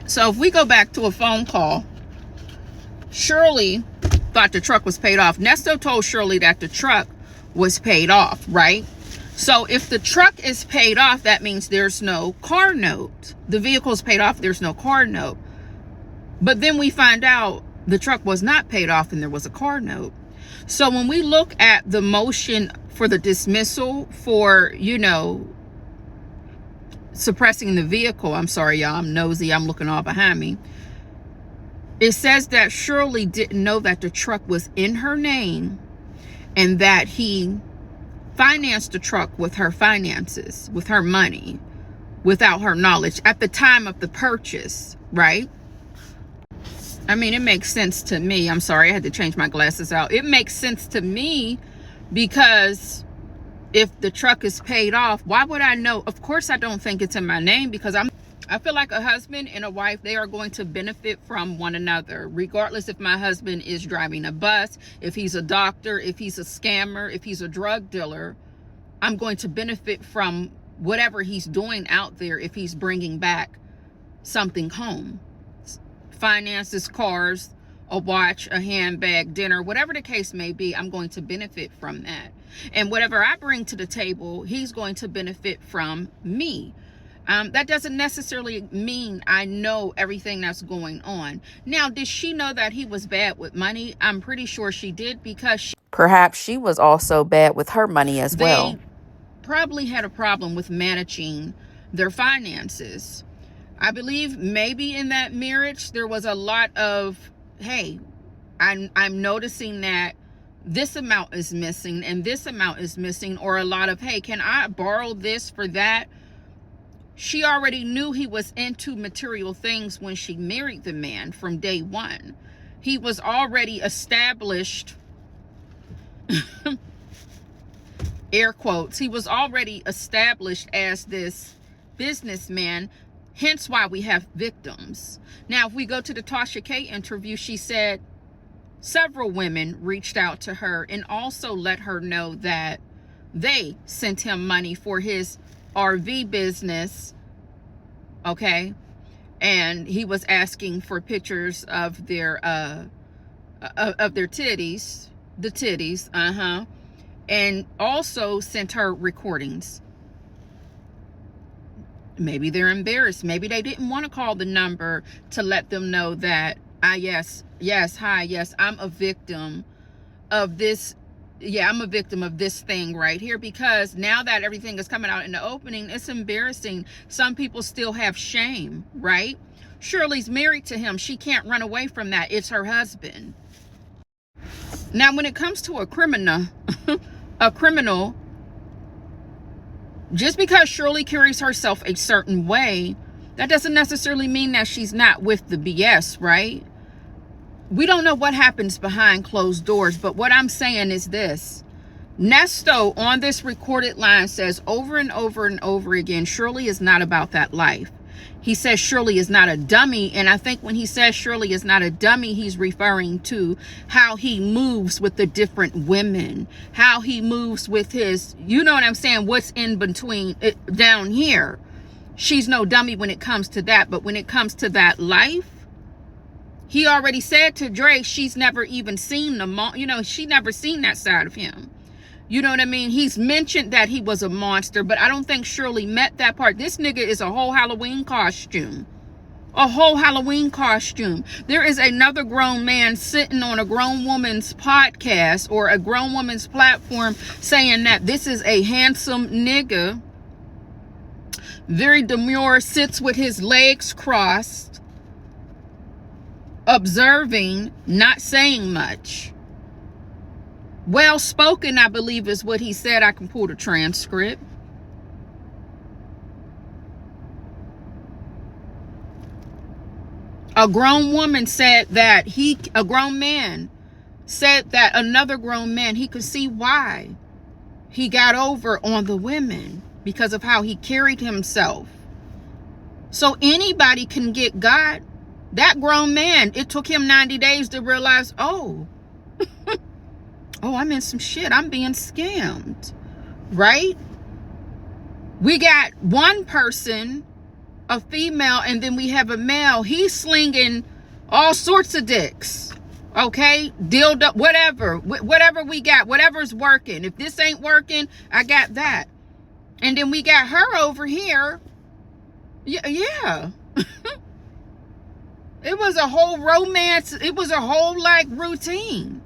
So if we go back to a phone call, Shirley thought the truck was paid off. Nesto told Shirley that the truck was paid off, right? So if the truck is paid off, that means there's no car note. The vehicle is paid off, there's no car note. But then we find out the truck was not paid off and there was a car note. So when we look at the motion for the dismissal for, you know, suppressing the vehicle, I'm sorry, y'all, I'm nosy, I'm looking all behind me. It says that Shirley didn't know that the truck was in her name and that he financed the truck with her finances, with her money, without her knowledge at the time of the purchase, right? I mean, it makes sense to me. I'm sorry, I had to change my glasses out. It makes sense to me because if the truck is paid off, why would I know? Of course, I don't think it's in my name because I feel like a husband and a wife, they are going to benefit from one another, regardless if my husband is driving a bus, if he's a doctor, if he's a scammer, if he's a drug dealer. I'm going to benefit from whatever he's doing out there if he's bringing back something home. Finances, cars, a watch, a handbag, dinner, whatever the case may be, I'm going to benefit from that. And whatever I bring to the table, he's going to benefit from me. That doesn't necessarily mean I know everything that's going on. Now, did she know that he was bad with money? I'm pretty sure she did because perhaps she was also bad with her money as well. They probably had a problem with managing their finances. I believe maybe in that marriage, there was a lot of, hey, I'm noticing that this amount is missing and this amount is missing, or a lot of, hey, can I borrow this for that? She already knew he was into material things when she married the man from day one. He was already established, air quotes, he was already established as this businessman. Hence why we have victims. Now, if we go to the Tasha K interview, she said several women reached out to her and also let her know that they sent him money for his RV business, okay? And he was asking for pictures of their titties, the titties, and also sent her recordings. Maybe they're embarrassed. Maybe they didn't want to call the number to let them know that, yes, I'm a victim of this. Yeah, I'm a victim of this thing right here, because now that everything is coming out in the opening, it's embarrassing. Some people still have shame, right? Shirley's married to him. She can't run away from that. It's her husband. Now, when it comes to a criminal, just because Shirley carries herself a certain way, that doesn't necessarily mean that she's not with the BS, right? We don't know what happens behind closed doors, but what I'm saying is this. Nesto on this recorded line says over and over and over again, Shirley is not about that life. He says Shirley is not a dummy, and I think when he says Shirley is not a dummy, he's referring to how he moves with the different women, how he moves with his, you know what I'm saying, what's in between down here. She's no dummy when it comes to that, but when it comes to that life, he already said to Dre, she's never even seen she never seen that side of him. You know what I mean? He's mentioned that he was a monster, but I don't think Shirley met that part. This nigga is a whole Halloween costume. A whole Halloween costume. There is another grown man sitting on a grown woman's podcast or a grown woman's platform saying that this is a handsome nigga. Very demure, sits with his legs crossed, observing, not saying much. Well spoken, I believe, is what he said. I can pull the transcript. A grown woman said that a grown man said that another grown man, he could see why he got over on the women because of how he carried himself. So anybody can get got. That grown man, it took him 90 days to realize, oh, I'm in some shit. I'm being scammed, right? We got one person a female and then we have a male, he's slinging all sorts of dicks. Okay, dildo, whatever we got, whatever's working. If this ain't working, I got that. And then we got her over here. Yeah. It was a whole romance. It was a whole like routine.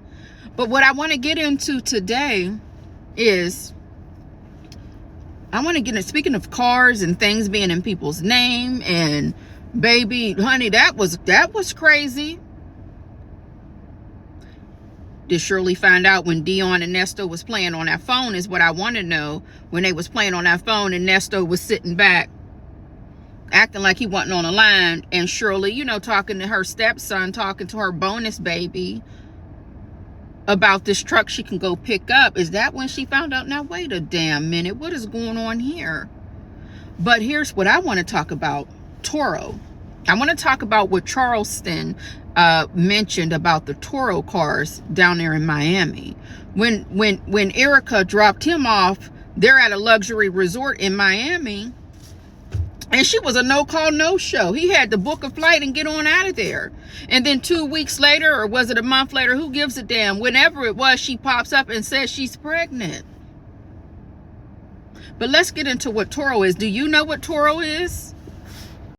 But what I want to get into today is, I want to get into, speaking of cars and things being in people's name, and baby, honey, that was crazy. Did Shirley find out when Dion and Nesto was playing on that phone is what I want to know. When they was playing on that phone and Nesto was sitting back acting like he wasn't on the line, and Shirley, you know, talking to her stepson, talking to her bonus baby about this truck she can go pick up. Is that when she found out? Now wait a damn minute, what is going on here? But here's what I want to talk about. Turo. I want to talk about what Charleston mentioned about the Turo cars down there in Miami. When Erica dropped him off, they're at a luxury resort in Miami, and she was a no-call, no-show. He had to book a flight and get on out of there. And then 2 weeks later, or was it a month later, who gives a damn? Whenever it was, she pops up and says she's pregnant. But let's get into what Turo is. Do you know what Turo is?